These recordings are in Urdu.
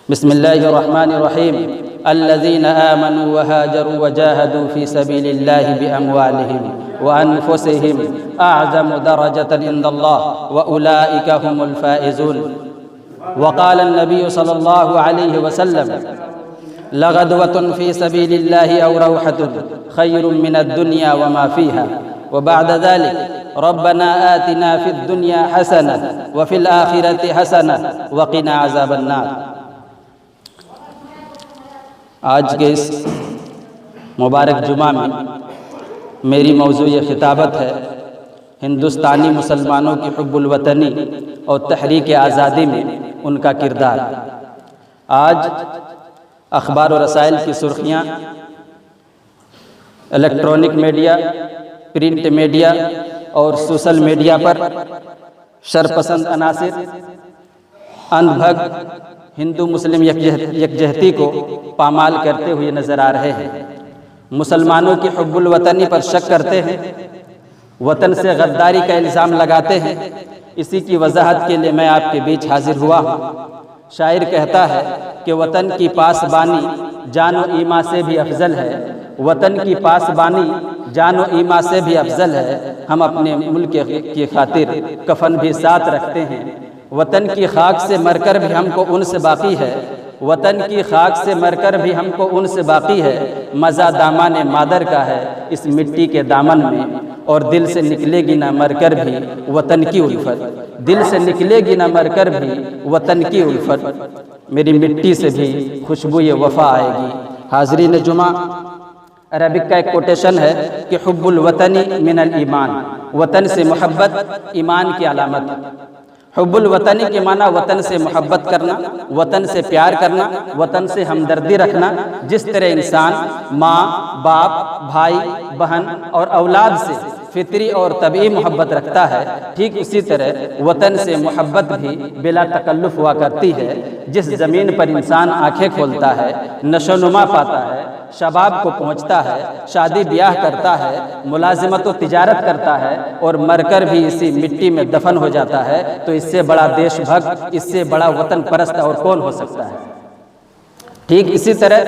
بسم الله الرحمن الرحيم الذين آمنوا وهاجروا وجاهدوا في سبيل الله بأموالهم وأنفسهم أعظم درجة عند الله وأولئك هم الفائزون. وقال النبي صلى الله عليه وسلم لغدوة في سبيل الله أو روحة خير من الدنيا وما فيها. وبعد ذلك ربنا آتنا في الدنيا حسنة وفي الآخرة حسنة وقنا عذاب النار. آج کے اس مبارک جمعہ میں میری موضوع خطابت ہے ہندوستانی مسلمانوں کی حب الوطنی اور تحریک آزادی میں ان کا کردار. آج اخبار و رسائل کی سرخیاں الیکٹرانک میڈیا، پرنٹ میڈیا اور سوشل میڈیا پر شرپسند عناصر اندھ بھگ ہندو مسلم یکجہتی کو پامال کرتے ہوئے نظر آ رہے ہیں. مسلمانوں کی حب الوطنی پر شک کرتے ہیں، وطن سے غداری کا الزام لگاتے ہیں. اسی کی وضاحت کے لیے میں آپ کے بیچ حاضر ہوا ہوں. شاعر کہتا ہے کہ وطن کی پاسبانی جان و ایما سے بھی افضل ہے. وطن کی پاسبانی جان و ایما سے بھی افضل ہے. ہم اپنے ملک کی خاطر کفن بھی ساتھ رکھتے ہیں. وطن کی خاک سے مر کر بھی ہم کو ان سے باقی ہے. وطن کی خاک سے مر کر بھی ہم کو ان سے باقی ہے. مزہ دامان مادر کا ہے اس مٹی کے دامن میں، اور دل سے نکلے گی نہ مر کر بھی وطن کی الفت. دل سے نکلے گی نہ مر کر بھی وطن کی الفت. میری مٹی سے بھی خوشبو وفا آئے گی. حاضرین جمعہ، عربک کا ایک کوٹیشن ہے کہ حب الوطنی من الایمان، وطن سے محبت ایمان کی علامت ہے. حب الوطنی کے معنی وطن سے محبت کرنا، وطن سے پیار کرنا، وطن سے ہمدردی رکھنا. جس طرح انسان ماں، باپ، بھائی، بہن اور اولاد سے فطری اور طبعی محبت رکھتا ہے، ٹھیک اسی طرح وطن سے محبت بھی بلا تکلف ہوا کرتی ہے. جس زمین پر انسان آنکھیں کھولتا ہے، نشو و نما پاتا ہے، شباب کو پہنچتا ہے، شادی بیاہ کرتا ہے، ملازمت و تجارت کرتا ہے اور مر کر بھی اسی مٹی میں دفن ہو جاتا ہے، تو اس سے بڑا دیش بھکت، اس سے بڑا وطن پرست اور کون ہو سکتا ہے؟ ٹھیک اسی طرح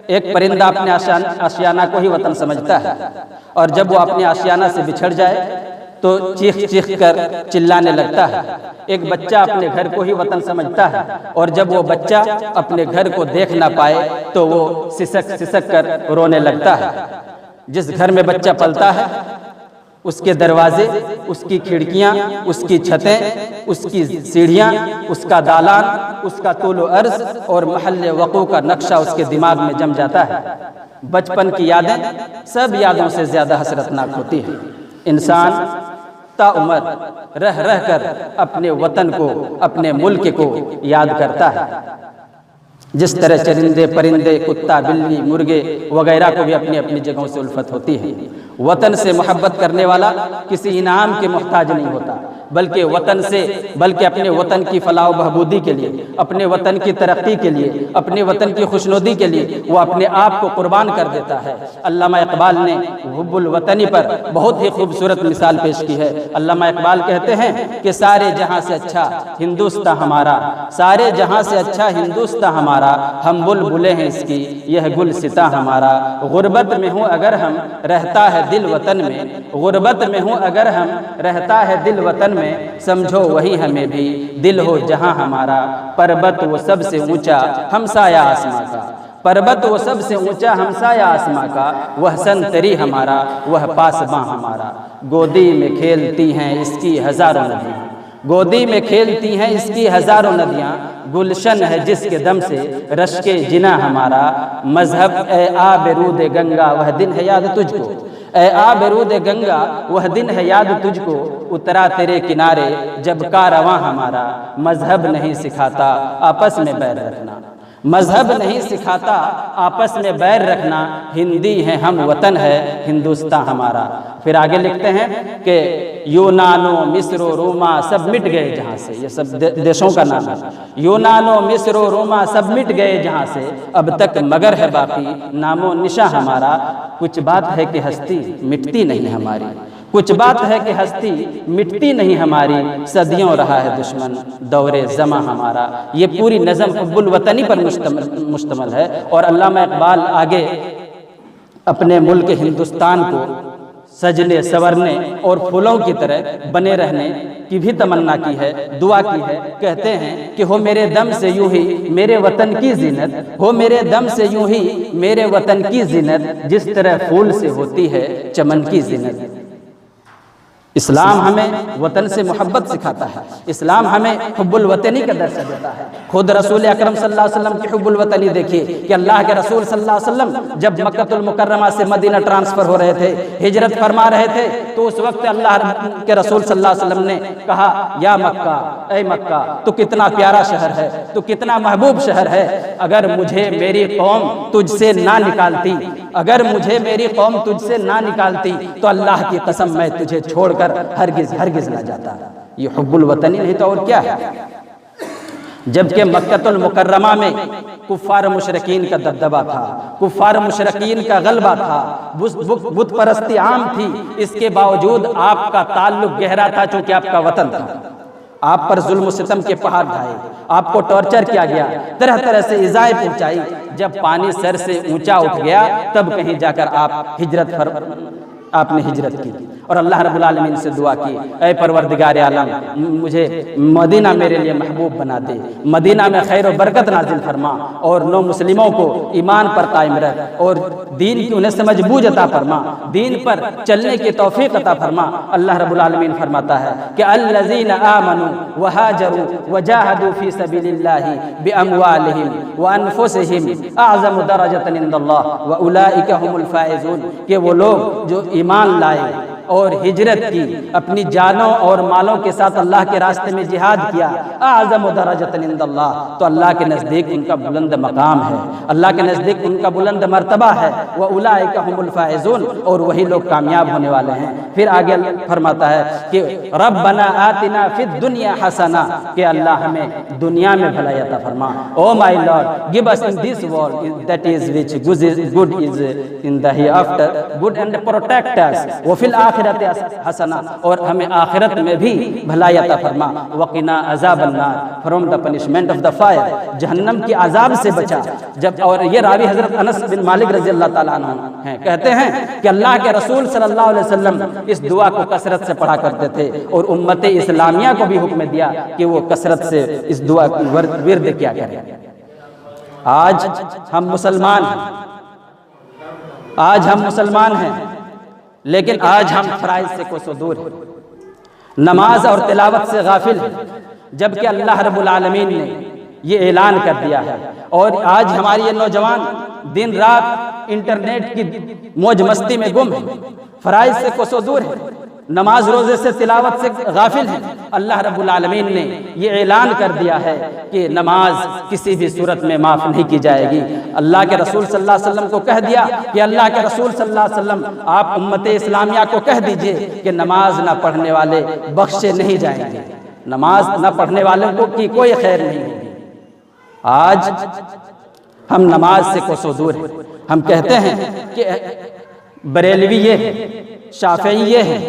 ایک پرندہ اپنے آشیانہ کو ہی وطن سمجھتا ہے، اور جب وہ اپنے آشیانہ سے بچھڑ جائے تو چیخ چیخ کر چلانے لگتا ہے. ایک بچہ اپنے گھر کو ہی وطن سمجھتا ہے، اور جب وہ بچہ اپنے گھر کو دیکھ نہ پائے تو وہ سسک سسک کر رونے لگتا ہے. جس گھر میں بچہ پلتا ہے اس کے دروازے، اس کی کھڑکیاں، اس کی چھتیں، اس کی سیڑھیاں، اس کا دالان، اس کا طول و عرض اور محل وقوع کا نقشہ اس کے دماغ میں جم جاتا ہے. بچپن کی یادیں سب یادوں سے زیادہ حسرتناک ہوتی ہیں. انسان تا عمر رہ رہ کر اپنے وطن کو، اپنے ملک کو یاد کرتا ہے. جس طرح چرندے، پرندے، کتا، بلی، مرغے وغیرہ کو بھی اپنی اپنی جگہوں سے الفت ہوتی ہے. وطن سے محبت کرنے والا کسی انعام کے محتاج نہیں ہوتا، بلکہ اپنے وطن کی فلاح و بہبودی کے لیے، اپنے وطن کی ترقی کے لیے، اپنے وطن کی خوشنودی کے لیے وہ اپنے آپ کو قربان کر دیتا ہے. علامہ اقبال نے حب الوطنی پر بہت ہی خوبصورت مثال پیش کی ہے. علامہ اقبال کہتے ہیں کہ سارے جہاں سے اچھا ہندوستاں ہمارا، سارے جہاں سے اچھا ہندوستاں ہمارا، ہم بلبلیں ہیں اس کی یہ گلستاں ہمارا. غربت میں ہوں اگر ہم رہتا ہے دل وطن میں، غربت میں ہوں اگر ہم رہتا ہے دل وطن میں، سمجھو وہی ہمیں بھی دل ہو جہاں ہمارا. پربت وہ سب سے اونچا ہمسایہ آسماں کا، پربت وہ سب سے اونچا ہمسایہ آسماں کا، وہ سنتری ہمارا، وہ پاسباں ہمارا. گودی میں کھیلتی ہیں اس کی ہزاروں ندیاں، گودی میں کھیلتی ہیں اس کی ہزاروں ندیاں. گلشن ہے جس کے دم سے رشک جنا ہمارا. مذہب اے آب رود گنگا وہ دن ہے یاد تجھ کو، اے آب رود گنگا وہ دن ہے یاد تجھ کو. اترا تیرے کنارے جب کارواں ہمارا. مذہب نہیں سکھاتا آپس میں بیر رکھنا، مذہب نہیں سکھاتا آپس میں بیر رکھنا. ہندی ہیں ہم، وطن ہے ہندوستاں ہمارا. پھر آگے لکھتے ہیں کہ یونانو، مصر و روما سب مٹ گئے جہاں سے. یہ سب دیشوں کا نام ہے. یونانو، مصر و روما سب مٹ گئے جہاں سے، اب تک مگر ہے باقی نام و نشاں ہمارا. کچھ بات ہے کہ ہستی مٹتی نہیں ہماری، کچھ بات ہے کہ ہستی مٹتی نہیں ہماری، صدیوں رہا ہے دشمن دور زماں ہمارا۔ یہ پوری نظم حب الوطنی پر مشتمل ہے، اور علامہ اقبال آگے اپنے ملک ہندوستان کو سجنے سورنے اور پھولوں کی طرح بنے رہنے کی بھی تمنا کی ہے، دعا کی ہے۔ کہتے ہیں کہ ہو میرے دم سے یوں ہی میرے وطن کی زینت، ہو میرے دم سے یوں ہی میرے وطن کی زینت، جس طرح پھول سے ہوتی ہے چمن کی زینت۔ اسلام ہمیں وطن سے محبت سکھاتا ہے، اسلام ہمیں حب الوطنی کا درس دیتا ہے۔ خود رسول اکرم صلی اللہ علیہ وسلم کی حب الوطنی دیکھیے کہ اللہ کے رسول صلی اللہ علیہ وسلم جب مکہ المکرمہ سے مدینہ ٹرانسفر ہو رہے تھے، ہجرت فرما رہے تھے، تو اس وقت اللہ کے رسول صلی اللہ علیہ وسلم نے کہا یا مکہ، اے مکہ تو کتنا پیارا شہر ہے، تو کتنا محبوب شہر ہے، اگر مجھے میری قوم تجھ سے نہ نکالتی، اگر مجھے میری قوم تجھ سے نہ نکالتی تو اللہ کی قسم میں تجھے چھوڑ کر ہرگز نہ جاتا۔ یہ حب الوطنی نہیں تو اور کیا ہے؟ جبکہ مکہ المکرمہ میں کفار مشرکین کا دبدبہ تھا، کفار مشرکین کا غلبہ تھا، بت پرستی عام تھی، اس کے باوجود آپ کا تعلق گہرا تھا چونکہ آپ کا وطن تھا۔ آپ پر ظلم و ستم کے پہاڑ ڈھائے، آپ کو ٹارچر کیا گیا، طرح طرح سے ایذائیں پہنچائی۔ جب پانی سر سے اونچا اٹھ گیا تب کہیں جا کر آپ نے ہجرت کی، اور اللہ رب العالمین سے دعا کی، اے پروردگار عالم مجھے مدینہ میرے لیے محبوب بنا دے، مدینہ میں خیر و برکت نازل فرما، اور نو مسلموں کو ایمان پر قائم رکھ، اور دین کی انہیں سمجھ بوجھ عطا فرما، دین پر چلنے کی توفیق عطا فرما۔ اللہ رب العالمین فرماتا ہے کہ الذین آمنوا وہاجروا وجاہدوا فی سبیل اللہ باموالہم وانفسہم اعظم درجۃ عند اللہ واولئک هم الفائزون، کہ وہ لوگ جو ایمان لائے اور ہجرت کی، اپنی جانوں اور مالوں کے ساتھ اللہ کے راستے میں جہاد کیا، اعظم درجۃ عند اللہ، تو اللہ کے نزدیک ان کا بلند مقام ہے، اللہ کے نزدیک ان کا بلند مرتبہ ہے، واولئک هم الفائزون، اور وہی لوگ کامیاب ہونے والے ہیں۔ پھر آگے فرماتا ہے کہ ربنا آتنا فی الدنیا حسنہ، کہ اللہ ہمیں دنیا میں بھلائی عطا فرما، O my Lord give us in this world that is which good is in the hereafter good and protect us وفی الآخرۃ حسنہ، اور ہمیں آخرت میں بھی بھلائی عطا فرما، وقنا عذاب النار from the punishment of the fire, جہنم کی عذاب سے بچا۔ جب اور یہ راوی حضرت انس بن مالک رضی اللہ تعالیٰ عنہ ہیں، کہتے ہیں کہ اللہ کے رسول صلی اللہ علیہ وسلم اس دعا کو کثرت سے پڑھا کرتے تھے، اور امت اسلامیہ کو بھی حکم دیا کہ وہ کثرت سے اس دعا کی ورد کیا کریں۔ آج ہم مسلمان ہیں، آج ہم مسلمان ہیں، لیکن آج ہم فرائض سے کوسوں دور ہیں، نماز اور تلاوت سے غافل ہیں، جبکہ اللہ رب العالمین نے یہ اعلان کر دیا ہے، اور آج ہماری یہ نوجوان دن رات انٹرنیٹ کی موج مستی میں گم ہیں، فرائض سے کوسوں دور ہیں، نماز روزے سے تلاوت سے غافل ہیں۔ اللہ رب العالمین نے یہ اعلان کر دیا ہے کہ نماز کسی بھی صورت میں معاف نہیں کی جائے گی۔ اللہ کے رسول صلی اللہ علیہ وسلم کو کہہ دیا کہ اللہ کے رسول صلی اللہ علیہ وسلم آپ امت اسلامیہ کو کہہ دیجئے کہ نماز نہ پڑھنے والے بخشے نہیں جائیں گے، نماز نہ پڑھنے والوں کو کی کوئی خیر نہیں ہوگی۔ آج ہم نماز سے کوسوں دور ہیں، ہم کہتے ہیں کہ بریلوی یہ ہے، شافعی یہ ہے،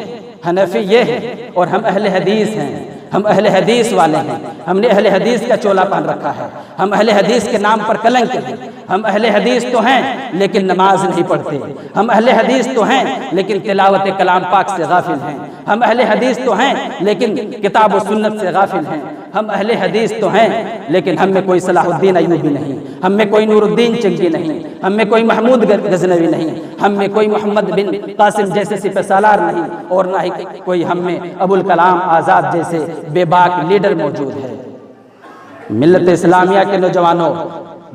حنفی یہ ہے، اور ہم اہل حدیث ہیں، ہم اہل حدیث والے ہیں، ہم نے اہل حدیث کا چولا پہن رکھا ہے، ہم اہل حدیث کے نام پر کلنک ہیں، ہم اہل حدیث تو ہیں لیکن نماز نہیں پڑھتے، ہم اہل حدیث تو ہیں لیکن تلاوت کلام پاک سے غافل ہیں، ہم اہل حدیث تو ہیں لیکن کتاب و سنت سے غافل ہیں، ہم اہل حدیث تو ہیں لیکن ہم میں کوئی صلاح الدین ایوبی نہیں، ہم میں کوئی نور الدین چنگی نہیں، ہم میں کوئی محمود غزنوی نہیں، ہم میں کوئی محمد بن قاسم جیسے سپہ سالار نہیں، اور نہ ہی کوئی ہم میں ابوالکلام آزاد جیسے بے باک لیڈر موجود ہے۔ ملت اسلامیہ کے نوجوانوں،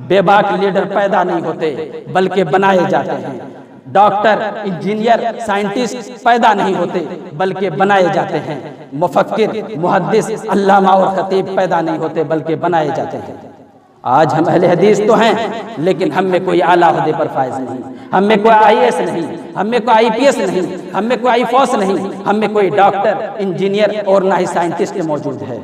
بے باک لیڈر پیدا نہیں ہوتے بلکہ بنائے جاتے ہیں، ڈاکٹر، انجینئر، سائنٹسٹ پیدا نہیں ہوتے بلکہ بنائے جاتے ہیں، مفکر، محدث، علامہ اور خطیب پیدا نہیں ہوتے بلکہ بنائے جاتے ہیں۔ آج ہم اہل حدیث تو ہیں لیکن ہم میں کوئی اعلیٰ عہدے پر فائز نہیں، ہم میں کوئی IAS نہیں، ہم میں کوئی IPS نہیں، ہم میں کوئی IFOS نہیں، ہم میں کوئی ڈاکٹر، انجینئر اور نہ ہی سائنٹسٹ موجود ہے۔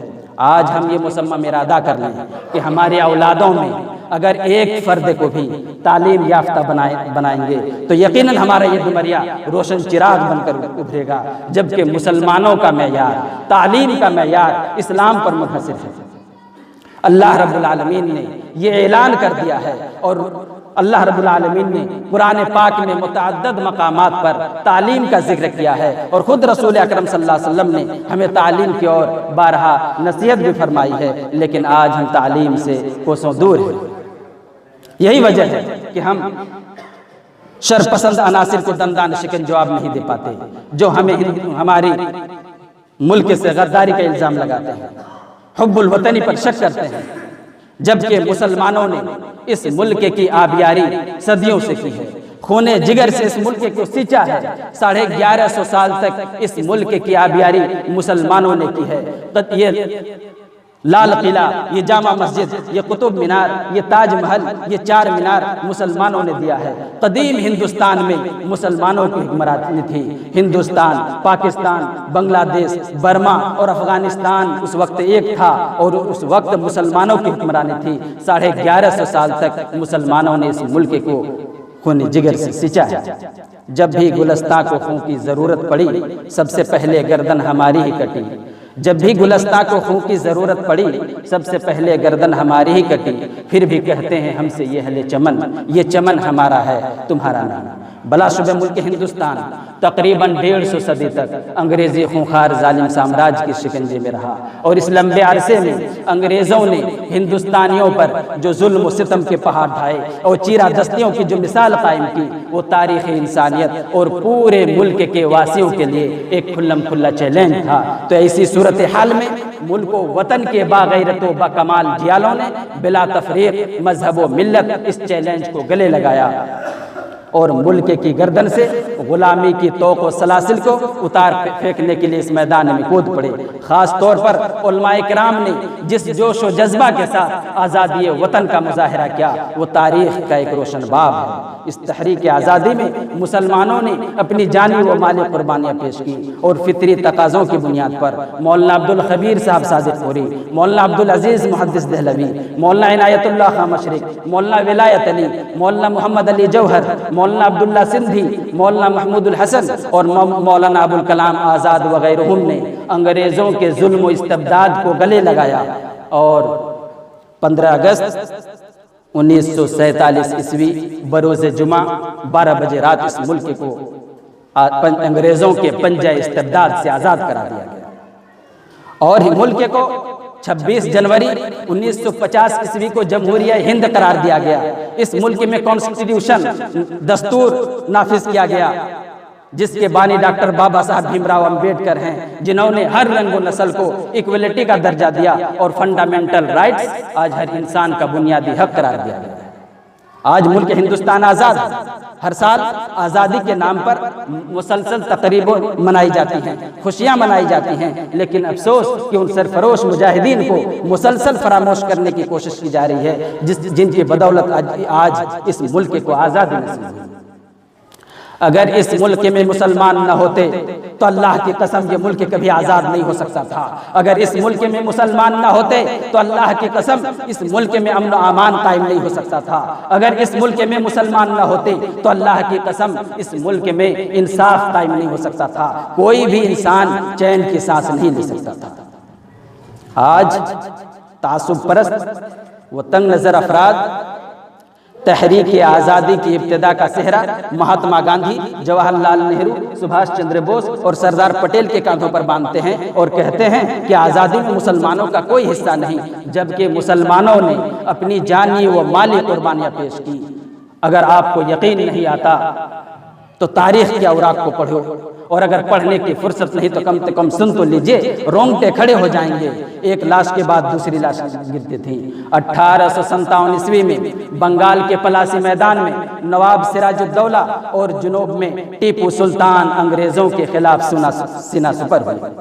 آج ہم یہ مسمى ارادہ کر لیں کہ ہمارے اولادوں میں اگر ایک فرد کو بھی تعلیم یافتہ بنائیں گے تو یقیناً ہمارا یہ ڈومریا روشن چراغ بن کر ابھرے گا، جبکہ مسلمانوں کا معیار، تعلیم کا معیار اسلام پر منحصر ہے۔ اللہ رب العالمین نے یہ اعلان کر دیا ہے، اور اللہ رب العالمین نے قرآن پاک میں متعدد مقامات پر تعلیم کا ذکر کیا ہے، اور خود رسول اکرم صلی اللہ علیہ وسلم نے ہمیں تعلیم کی اور بارہا نصیحت بھی فرمائی ہے، لیکن آج ہم تعلیم سے کوسوں دور ہیں۔ یہی وجہ ہے کہ ہم شرپسند عناصر کو دندان شکن جواب نہیں دے پاتے، جو ہمیں ہماری ملک سے غداری کا الزام لگاتے ہیں، حب الوطنی پر شک کرتے ہیں، جبکہ مسلمانوں نے اس ملک کی آبیاری صدیوں سے کی ہے، خون جگر سے اس ملک کو سینچا ہے۔ 1150 سال تک اس ملک کی آبیاری مسلمانوں نے کی ہے۔ یہ لال قلعہ، یہ جامع مسجد، یہ قطب مینار، یہ تاج محل، یہ چار مینار مسلمانوں نے دیا ہے۔ قدیم ہندوستان میں مسلمانوں کی حکمرانی تھی۔ ہندوستان، پاکستان، بنگلہ دیش، برما اور افغانستان اس وقت ایک تھا، اور اس وقت مسلمانوں کی حکمرانی تھی۔ 1150 سال تک مسلمانوں نے اس ملک کو خون جگر سے سینچا ہے۔ جب بھی گلستان کو خون کی ضرورت پڑی، سب سے پہلے گردن ہماری ہی کٹی۔ جب بھی گلستان کو خون کی ضرورت پڑی، سب سے پہلے گردن ہماری ہی کٹی۔ پھر بھی کہتے ہیں ہم سے یہ اہل چمن، یہ چمن ہمارا ہے تمہارا نہیں۔ بلا شبہ ملک ہندوستان تقریباً 150 صدی تک انگریزی خونخوار ظالم سامراج کی شکنجے میں رہا، اور اس لمبے عرصے میں انگریزوں نے ہندوستانیوں پر جو ظلم و ستم کے پہاڑ ڈھائے اور چیرہ دستیوں کی جو مثال قائم کی، وہ تاریخ انسانیت اور پورے ملک کے واسیوں کے لیے ایک کھلم کھلا چیلنج تھا۔ تو ایسی صورتحال میں ملک و وطن کے باغیرت و باکمال جیالوں نے بلا تفریق مذہب و ملت اس چیلنج کو گلے لگایا، اور ملک کی گردن سے غلامی کی توق و سلاسل کو اتار پھینکنے کے لیے اس میدان میں کود پڑے۔ خاص طور پر علماء کرام نے جس جوش و جذبہ کے ساتھ آزادی وطن کا مظاہرہ کیا، وہ تاریخ کا ایک روشن باب ہے۔ اس تحریک آزادی میں مسلمانوں نے اپنی جانی و مالی قربانیاں پیش کی، اور فطری تقاضوں کی بنیاد پر مولانا عبدالخبیر صاحب صادق پوری، مولانا عبدالعزیز محدث دہلوی، مولانا عنایت اللہ خان مشرق، مولانا ولایت علی، مولانا محمد علی جوہر، مولانا عبداللہ سندھی، مولانا محمود الحسن اور مولانا ابوالکلام آزاد وغیرہ نے انگریزوں کے ظلم و استبداد کو گلے لگایا، اور 15 اگست 1947 عیسوی بروز جمعہ 12 بجے رات اس ملک کو انگریزوں کے پنجہ استبداد سے آزاد کرا دیا گیا، اور ملک کو 26 جنوری 1950 عیسوی کو جمہوریہ ہند قرار دیا گیا۔ اس ملک میں کانسٹیٹیوشن، دستور نافذ کیا گیا، جس کے بانی ڈاکٹر بابا صاحب بھیم راؤ امبیڈکر ہیں، جنہوں نے ہر رنگ و نسل کو ایکویلٹی کا درجہ دیا، اور فنڈامنٹل رائٹس آج ہر انسان کا بنیادی حق قرار دیا گیا ہے۔ آج ملک ہندوستان آزاد ہے۔ ہر سال آزادی کے نام پر مسلسل تقریبیں منائی جاتی ہیں، خوشیاں منائی جاتی ہیں، لیکن افسوس کہ ان سرفروش مجاہدین کو مسلسل فراموش کرنے کی کوشش کی جا رہی ہے، جن کی بدولت آج اس ملک کو آزادی نصیب ہوئی۔ اگر اس ملک میں مسلمان نہ ہوتے تو اللہ کی قسم یہ ملک کبھی آزاد نہیں ہو سکتا تھا۔ اگر اس ملک میں مسلمان نہ ہوتے تو اللہ کی قسم اس ملک میں امن و امان قائم نہیں ہو سکتا تھا۔ اگر اس ملک میں مسلمان نہ ہوتے تو اللہ کی قسم اس ملک میں انصاف قائم نہیں ہو سکتا تھا، کوئی بھی انسان چین کی سانس نہیں لے سکتا تھا۔ آج تعصب پرست و تنگ نظر افراد تحریک آزادی کی ابتدا کا صحرا مہاتما گاندھی، جواہر لال نہرو، سبھاش چندر بوس اور سردار پٹیل کے کاندھوں پر باندھتے ہیں، اور کہتے ہیں کہ آزادی میں مسلمانوں کا کوئی حصہ نہیں، جبکہ مسلمانوں نے اپنی جانی و مالی قربانیاں پیش کی۔ اگر آپ کو یقین نہیں آتا تو تاریخ کے اوراق کو پڑھو، اور اگر پڑھنے کی فرصت نہیں تو کم سے کم سن تو لیجئے، رونگٹے کھڑے ہو جائیں گے۔ ایک لاش کے بعد دوسری لاش گرتی تھی۔ 1857 عیسوی میں بنگال کے پلاسی میدان میں نواب سراج الدولہ اور جنوب میں ٹیپو سلطان انگریزوں کے خلاف سینہ سپر ہوئے،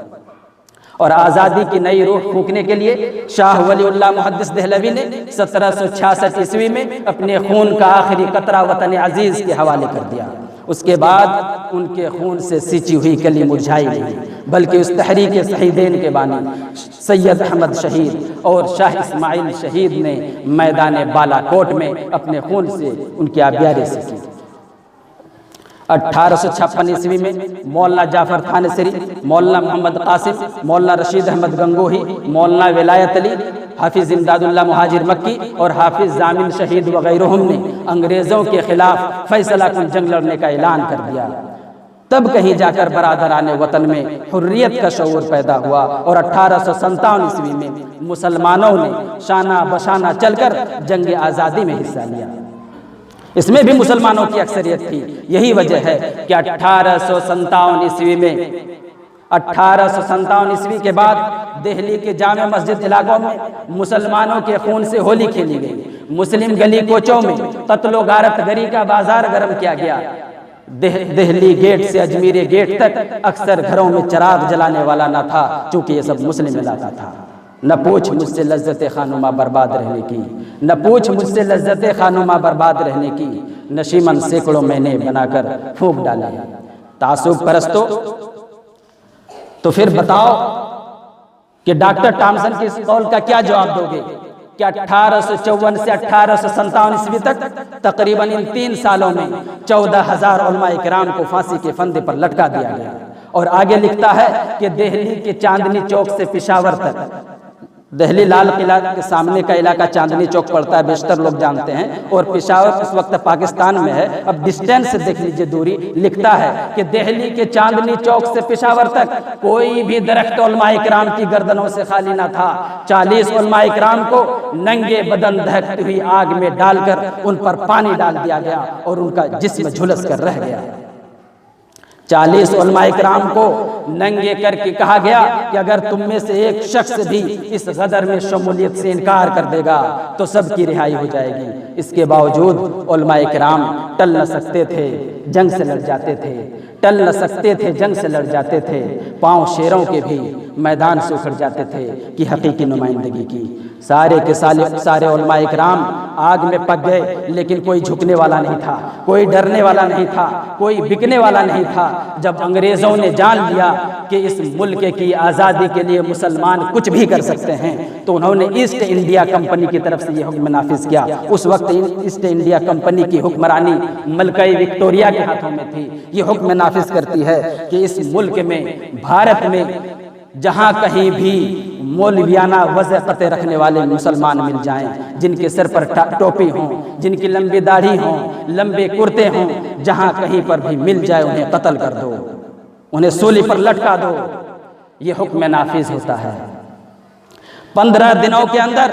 اور آزادی کی نئی روح پھونکنے کے لیے شاہ ولی اللہ محدث دہلوی نے 1766 عیسوی میں اپنے خون کا آخری قطرہ وطن عزیز کے حوالے کر دیا۔ اس کے بعد ان کے خون سے سینچی ہوئی کلی مرجھائی نہیں، بلکہ اس تحریک صحیحین کے بانی سید احمد شہید اور شاہ اسماعیل شہید نے میدان بالا کوٹ میں اپنے خون سے ان کی آبیاری سیکھی۔ 1856 عیسوی میں مولانا جعفر تھانسری، مولانا محمد قاسم، مولانا رشید احمد گنگوہی، مولانا ولایت علی، حافظ امداد اللہ مہاجر مکی اور حافظ ضامن شہید وغیرہم نے انگریزوں کے خلاف فیصلہ کن جنگ لڑنے کا اعلان کر دیا۔ تب کہیں جا کر برادران وطن میں حریت کا شعور پیدا ہوا اور 1857 عیسوی میں مسلمانوں نے شانہ بشانہ چل کر جنگ آزادی میں حصہ لیا۔ اس میں بھی مسلمانوں کی اکثریت تھی۔ یہی وجہ ہے کہ 1857 عیسوی میں 1857 عیسوی کے بعد دہلی کے جامع مسجد علاقوں میں مسلمانوں کے خون سے ہولی کھیلی گئی۔ مسلم گلی کوچوں میں قتل و غارت گری کا بازار گرم کیا گیا۔ دہلی گیٹ سے اجمیر گیٹ تک اکثر گھروں میں چراغ جلانے والا نہ تھا، چونکہ یہ سب مسلم علاقہ تھا۔ نہ پوچھ مجھ سے لذت خانوما برباد رہنے کی، نہ پوچھ مجھ سے لذت خانوما برباد رہنے کی، نشیمن سینکڑوں میں نے بنا کر پھونک ڈالے۔ تعصب پرستو، تو پھر بتاؤ کہ ڈاکٹر ٹامسن کی اس قول کا کیا جواب دو گے کہ 1854 سے 1857 عیسوی تک تقریباً ان 3 سالوں میں 14,000 علماء کرام کو پھانسی کے پھندے پر لٹکا دیا گیا۔ اور آگے لکھتا ہے کہ دہلی کے چاندنی چوک سے پشاور تک، دہلی لال قلعہ کے سامنے کا علاقہ چاندنی چوک پڑتا ہے، بیشتر لوگ جانتے ہیں، اور پشاور اس وقت پاکستان میں ہے۔ اب ڈسٹینس دیکھ لیجئے، دوری، لکھتا ہے کہ دہلی کے چاندنی چوک سے پشاور تک کوئی بھی درخت علماء کرام کی گردنوں سے خالی نہ تھا۔ 40 علماء کرام کو ننگے بدن دہکتی ہوئی آگ میں ڈال کر ان پر پانی ڈال دیا گیا اور ان کا جسم جھلس کر رہ گیا۔ 40 علماء کرام کو ننگے کر کے کہا گیا کہ اگر تم میں سے ایک شخص بھی اس غدر میں شمولیت سے انکار کر دے گا تو سب کی رہائی ہو جائے گی۔ اس کے باوجود علماء کرام ٹل نہ سکتے تھے، جنگ سے لڑ جاتے تھے، ٹل نہ سکتے تھے، جنگ سے لڑ جاتے تھے۔ پاؤں شیروں کے بھی میدان سے اکھڑ جاتے تھے کہ حقیقی نمائندگی کی۔ سارے کے سارے علماء کرام آگ میں پک گئے، لیکن کوئی جھکنے والا نہیں تھا، کوئی ڈرنے والا نہیں تھا، کوئی بکنے والا نہیں تھا۔ جب انگریزوں نے جان لیا کہ اس ملک کی آزادی کے لیے مسلمان کچھ بھی کر سکتے ہیں، تو انہوں نے ایسٹ انڈیا کمپنی کی طرف سے یہ حکم نافذ کیا۔ اس وقت ایسٹ انڈیا کمپنی کی حکمرانی ملکہ وکٹوریہ کے ہاتھوں میں تھی۔ یہ حکم نافذ کرتی ہے کہ اس ملک میں، بھارت میں، جہاں کہیں بھی مولویانہ وضاحتیں رکھنے والے مسلمان مل جائیں، جن کے سر پر ٹوپی ہوں، جن کی لمبی داڑھی ہوں، لمبے کرتے ہوں، جہاں کہیں پر بھی مل جائے انہیں قتل کر دو، انہیں سولی پر لٹکا دو۔ یہ حکم نافذ ہوتا ہے۔ 15 دنوں کے اندر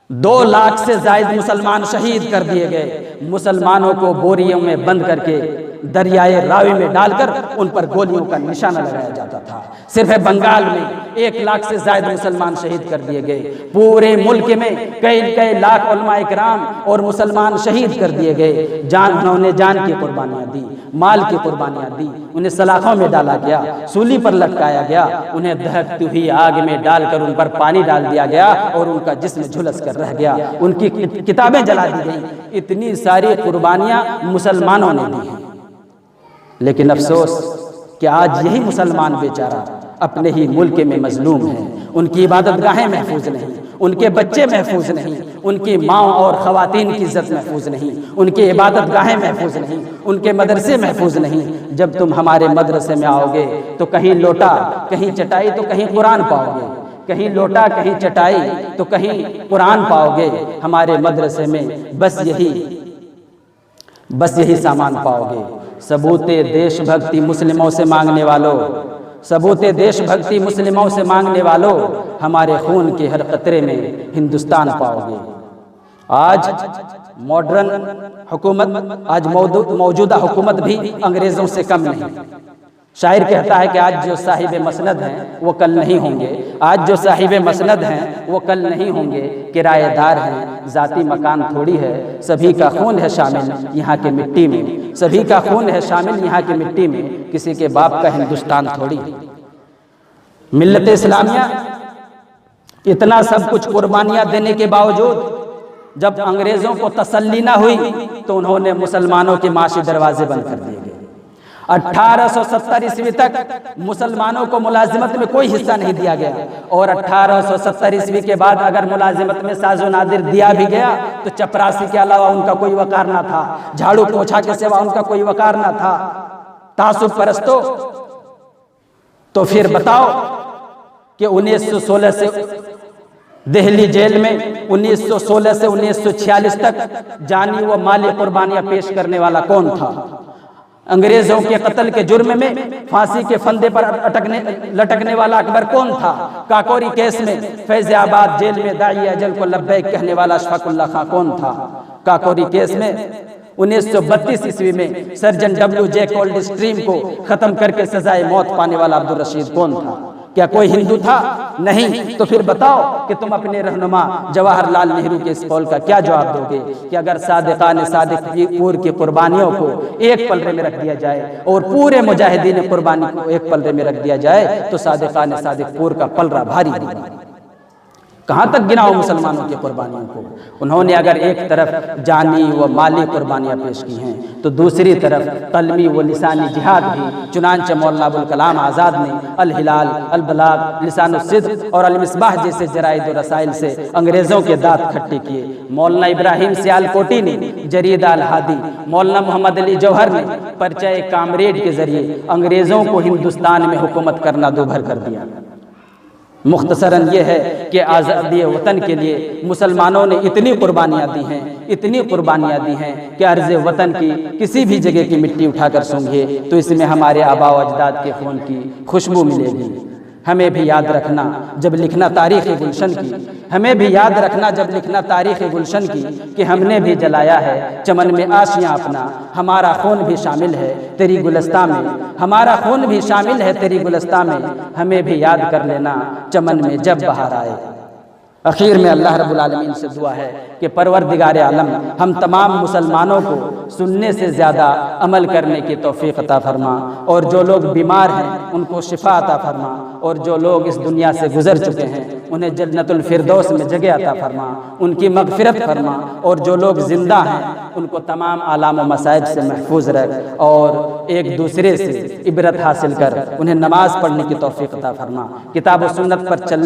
2 لاکھ سے زائد مسلمان شہید کر دیے گئے۔ مسلمانوں کو بوریوں میں بند کر کے دریائے راوی میں ڈال کر ان پر گولیوں کا نشانہ لگایا جاتا تھا۔ صرف بنگال میں 1 لاکھ سے زائد مسلمان شہید کر دیے گئے۔ پورے ملک میں کئی لاکھ علماء کرام اور مسلمان شہید کر دیے گئے۔ انہوں نے جان کی قربانیاں دی، مال کی قربانیاں دی، انہیں سلاخوں میں ڈالا گیا، سولی پر لٹکایا گیا، انہیں دہکتی ہوئی آگ میں ڈال کر ان پر پانی ڈال دیا گیا اور ان کا جسم جھلس کر رہ گیا، ان کی کتابیں جلا دی گئیں۔ اتنی ساری قربانیاں مسلمانوں نے دی ہیں، لیکن افسوس کہ آج یہی مسلمان بیچارہ اپنے ہی ملک میں مظلوم ہیں۔ ان کی عبادت گاہیں محفوظ نہیں، ان کے بچے محفوظ نہیں، ان کی ماں اور خواتین کی عزت محفوظ نہیں، ان کی عبادت گاہیں محفوظ نہیں، ان کے مدرسے محفوظ نہیں۔ جب تم ہمارے مدرسے میں آؤ گے تو کہیں لوٹا، کہیں چٹائی تو کہیں قرآن پاؤ گے، کہیں لوٹا، کہیں چٹائی تو کہیں قرآن پاؤ گے۔ ہمارے مدرسے میں بس یہی سامان پاؤ گے۔ ثبوت دیش بھکتی مسلموں سے مانگنے والوں، ثبوت دیش بھکتی مسلموں سے مانگنے والوں، ہمارے خون کے ہر قطرے میں ہندوستان پاؤ گے۔ آج ماڈرن حکومت، آج موجودہ حکومت بھی انگریزوں سے کم نہیں۔ شاعر کہتا ہے کہ آج جو صاحب مسند ہیں وہ کل نہیں ہوں گے، آج جو صاحب مسند ہیں وہ کل نہیں ہوں گے، کرایہ دار ہیں، ذاتی مکان تھوڑی ہے، سبھی کا خون ہے شامل یہاں کی مٹی میں، سبھی کا خون ہے شامل یہاں کی مٹی میں، کسی کے باپ کا ہندوستان تھوڑی۔ ملت اسلامیہ اتنا سب کچھ قربانیاں دینے کے باوجود جب انگریزوں کو تسلی نہ ہوئی تو انہوں نے مسلمانوں کے معاشی دروازے بند کر دیے گئے۔ 1870 عیسوی تک مسلمانوں کو ملازمت میں کوئی حصہ نہیں دیا گیا، اور 1870 عیسوی کے بعد اگر ملازمت میں ساز و نادر دیا بھی گیا تو چپراسی کے علاوہ ان کا کوئی وقار نہ تھا، جھاڑو پوچھا کے سوا ان کا کوئی وقار نہ تھا۔ تعصب پرستو، تو پھر بتاؤ کہ 1916 سے دہلی جیل میں 1916 سے 1946 تک جانی و مالی قربانیاں پیش کرنے والا کون تھا؟ انگریزوں کے قتل کے جرم میں پھانسی کے پھندے پر لٹکنے والا اکبر کون تھا؟ کاکوری کیس میں فیض آباد جیل میں داعی اجل کو لبیک کہنے والا اشفاق اللہ خان کون تھا؟ کاکوری کیس میں 1932 عیسوی میں سرجن ڈبلیو جے کولڈ اسٹریم کو ختم کر کے سزائے موت پانے والا عبدالرشید کون تھا؟ کیا کوئی ہندو تھا؟ نہیں۔ تو پھر بتاؤ کہ تم اپنے رہنما جواہر لال نہرو کے اس قول کا کیا جواب دو گے کہ اگر صادقان صادق پور کی قربانیوں کو ایک پلڑے میں رکھ دیا جائے اور پورے مجاہدین قربانی کو ایک پلڑے میں رکھ دیا جائے تو صادقان صادق پور کا پلڑا بھاری ہوگا؟ کہاں تک گناؤ مسلمانوں کی قربانیوں کو؟ انہوں نے اگر ایک طرف جانی و مالی قربانیاں پیش کی ہیں تو دوسری طرف قلمی و لسانی جہاد بھی، چنانچہ مولانا ابوالکلام آزاد نے الہلال، البلاغ، لسان الصدق اور المصباح جیسے جرائد و رسائل سے انگریزوں کے دانت کھٹے کیے۔ مولانا ابراہیم سیال کوٹی نے جریدہ الہادی، مولانا محمد علی جوہر نے پرچہ کامریڈ کے ذریعے انگریزوں کو ہندوستان میں حکومت کرنا دوبھر کر دیا۔ مختصراً یہ ہے کہ آزادی وطن کے لیے مسلمانوں نے اتنی قربانیاں دی ہیں کہ عرض وطن کی کسی بھی جگہ کی مٹی اٹھا کر سونگھے تو اس میں ہمارے آباء و اجداد کے خون کی خوشبو ملے گی۔ ہمیں بھی یاد رکھنا جب لکھنا تاریخ گلشن کی کہ ہم نے بھی جلایا ہے چمن میں آشیاں اپنا، ہمارا خون بھی شامل ہے تیری گلستان میں، ہمیں بھی یاد کر لینا چمن میں جب بہار آئے۔ اخیر میں اللہ رب العالمین سے دعا ہے کہ پروردگار عالم ہم تمام مسلمانوں کو سننے سے زیادہ عمل کرنے کی توفیق عطا فرما، اور جو لوگ بیمار ہیں ان کو شفا عطا فرما، اور جو لوگ اس دنیا سے گزر چکے ہیں انہیں جنت الفردوس میں جگہ عطا فرما، ان کی مغفرت فرما، اور جو لوگ زندہ ہیں ان کو تمام آلام و مصائب سے محفوظ رکھ، اور ایک دوسرے سے عبرت حاصل کر انہیں نماز پڑھنے کی توفیق عطا فرما، کتاب و سنت پر چلنے